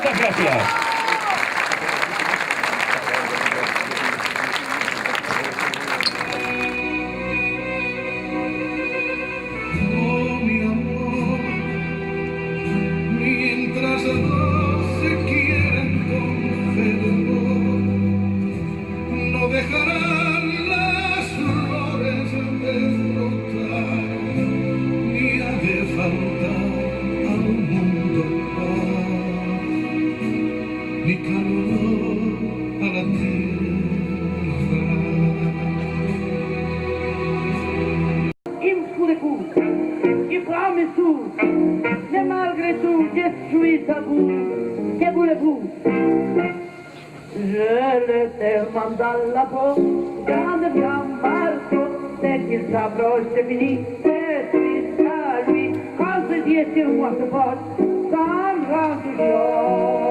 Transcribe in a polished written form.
Muchas gracias. Oh, mi amor, mientras dos se quieren con fervor, no dejarán las flores de brotar, ni ha de faltar al mundo paz, ni calor a la tierra. Il me fout des coups, il prend mes sous, mais malgré tout, je suis à vous. Que voulez-vous? Je le tellement dans la peau, quand devient Marco, dès qu'il s'approche, c'est fini, c'est triste à lui, quand ses yeux sur moi se portent, ça me rend toujours.